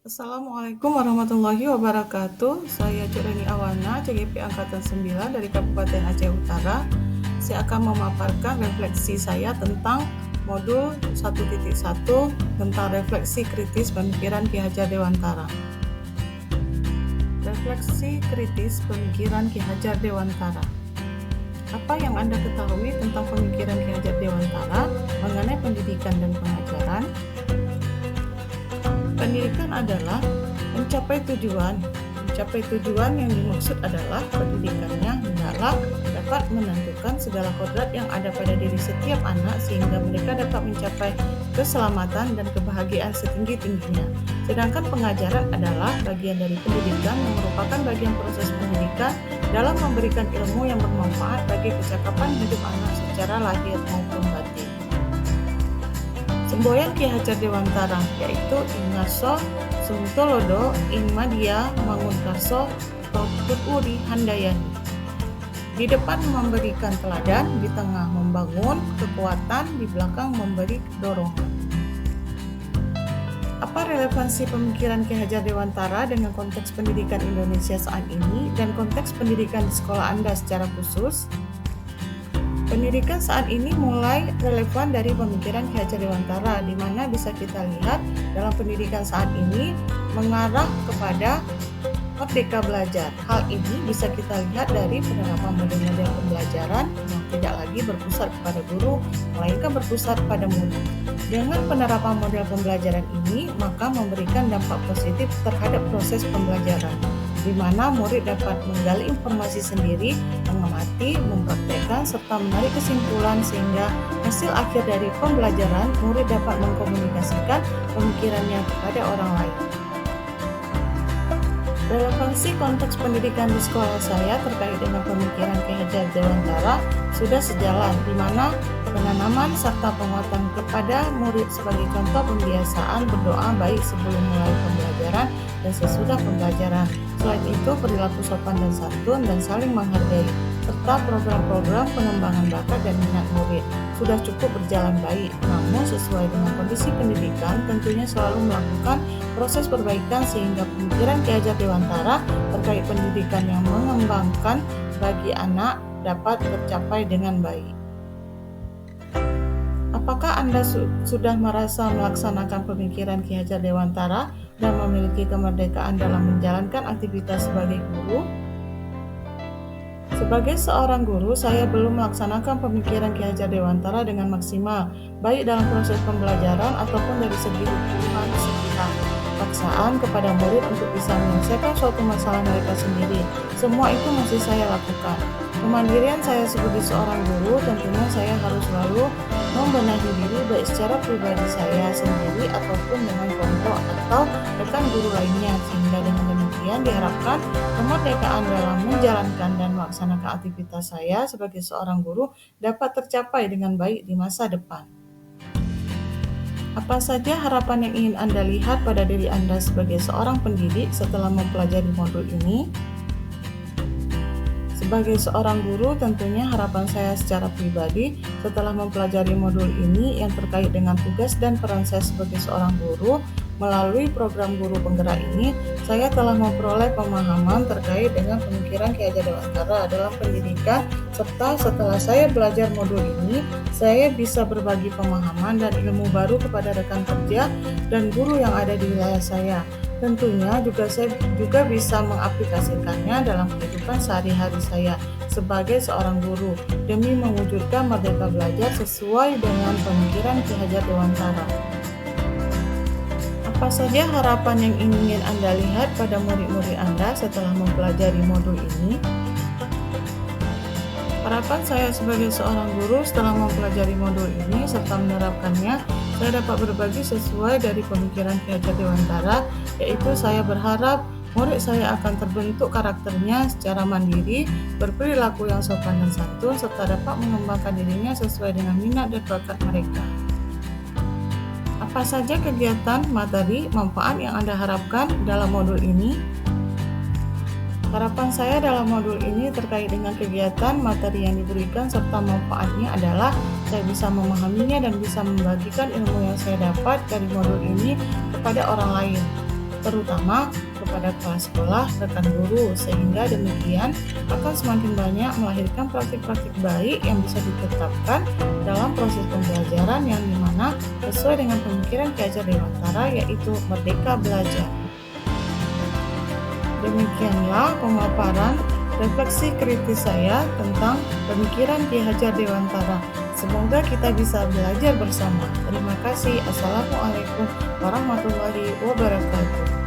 Assalamualaikum warahmatullahi wabarakatuh. Saya Cureni Awana, CGP Angkatan 9 dari Kabupaten Aceh Utara. Saya akan memaparkan refleksi saya tentang modul 1.1 tentang refleksi kritis pemikiran Ki Hajar Dewantara. Refleksi kritis pemikiran Ki Hajar Dewantara. Apa yang Anda ketahui tentang pemikiran Ki Hajar Dewantara mengenai pendidikan dan pengajaran? Pendidikan adalah mencapai tujuan. Mencapai tujuan yang dimaksud adalah pendidikannya hendaklah dapat menentukan segala kodrat yang ada pada diri setiap anak sehingga mereka dapat mencapai keselamatan dan kebahagiaan setinggi-tingginya. Sedangkan pengajaran adalah bagian dari pendidikan yang merupakan bagian proses pendidikan dalam memberikan ilmu yang bermanfaat bagi kecakapan hidup anak secara lahir maupun batin. Semboyan Ki Hajar Dewantara yaitu Ingarso Sungtolodo Ing Madia Mangunkarso Toput Uri Handayani. Di depan memberikan teladan, di tengah membangun kekuatan, di belakang memberi dorongan. Apa relevansi pemikiran Ki Hajar Dewantara dengan konteks pendidikan Indonesia saat ini dan konteks pendidikan di sekolah Anda secara khusus? Pendidikan saat ini mulai relevan dari pemikiran Ki Hajar Dewantara, di mana bisa kita lihat dalam pendidikan saat ini mengarah kepada merdeka belajar. Hal ini bisa kita lihat dari penerapan model-model pembelajaran yang tidak lagi berpusat pada guru, melainkan berpusat pada murid. Dengan penerapan model pembelajaran ini, maka memberikan dampak positif terhadap proses pembelajaran, di mana murid dapat menggali informasi sendiri, mengamati, mempraktekkan, serta menarik kesimpulan sehingga hasil akhir dari pembelajaran murid dapat mengkomunikasikan pemikirannya kepada orang lain. Relevansi konteks pendidikan di sekolah saya terkait dengan pemikiran Ki Hajar Dewantara sudah sejalan, di mana penanaman serta penguatan kepada murid sebagai contoh pembiasaan berdoa baik sebelum mulai pembelajaran dan sesudah pembelajaran. Selain itu, perilaku sopan dan santun dan saling menghargai, serta program-program pengembangan bakat dan minat murid sudah cukup berjalan baik. Namun sesuai dengan kondisi pendidikan, tentunya selalu melakukan proses perbaikan sehingga pemikiran Ki Hajar Dewantara terkait pendidikan yang mengembangkan bagi anak dapat tercapai dengan baik. Apakah Anda sudah merasa melaksanakan pemikiran Ki Hajar Dewantara dan memiliki kemerdekaan dalam menjalankan aktivitas sebagai guru? Sebagai seorang guru, saya belum melaksanakan pemikiran Ki Hajar Dewantara dengan maksimal, baik dalam proses pembelajaran ataupun dari segi hukuman sekitar paksaan kepada murid untuk bisa menyelesaikan suatu masalah mereka sendiri. Semua itu masih saya lakukan. Kemandirian saya sebagai seorang guru, tentunya saya harus selalu membenahi diri baik secara pribadi saya sendiri ataupun dengan kelompok atau rekan guru lainnya, sehingga dengan demikian diharapkan kemerdekaan dalam menjalankan dan melaksanakan aktivitas saya sebagai seorang guru dapat tercapai dengan baik di masa depan. Apa saja harapan yang ingin Anda lihat pada diri Anda sebagai seorang pendidik setelah mempelajari modul ini? Sebagai seorang guru, tentunya harapan saya secara pribadi setelah mempelajari modul ini yang terkait dengan tugas dan peran saya sebagai seorang guru, melalui program guru penggerak ini, saya telah memperoleh pemahaman terkait dengan pemikiran Ki Hajar Dewantara dalam pendidikan, serta setelah saya belajar modul ini, saya bisa berbagi pemahaman dan ilmu baru kepada rekan kerja dan guru yang ada di wilayah saya. Tentunya saya juga bisa mengaplikasikannya dalam kehidupan sehari-hari saya sebagai seorang guru demi mewujudkan merdeka belajar sesuai dengan pemikiran Ki Hajar Dewantara. Apa saja harapan yang ingin Anda lihat pada murid-murid Anda setelah mempelajari modul ini? Harapan saya sebagai seorang guru setelah mempelajari modul ini serta menerapkannya, saya dapat berbagi sesuai dari pemikiran Ki Hajar Dewantara, yaitu saya berharap murid saya akan terbentuk karakternya secara mandiri, berperilaku yang sopan dan santun, serta dapat mengembangkan dirinya sesuai dengan minat dan bakat mereka. Apa saja kegiatan, materi, manfaat yang Anda harapkan dalam modul ini? Harapan saya dalam modul ini terkait dengan kegiatan, materi yang diberikan, serta manfaatnya adalah saya bisa memahaminya dan bisa membagikan ilmu yang saya dapat dari modul ini kepada orang lain. terutama kepada kepala sekolah, rekan guru, sehingga demikian akan semakin banyak melahirkan praktik-praktik baik yang bisa ditetapkan dalam proses pembelajaran yang dimana sesuai dengan pemikiran Ki Hajar Dewantara, yaitu merdeka belajar. Demikianlah pemaparan refleksi kritis saya tentang pemikiran Ki Hajar Dewantara. Semoga kita bisa belajar bersama. Terima kasih. Assalamualaikum warahmatullahi wabarakatuh.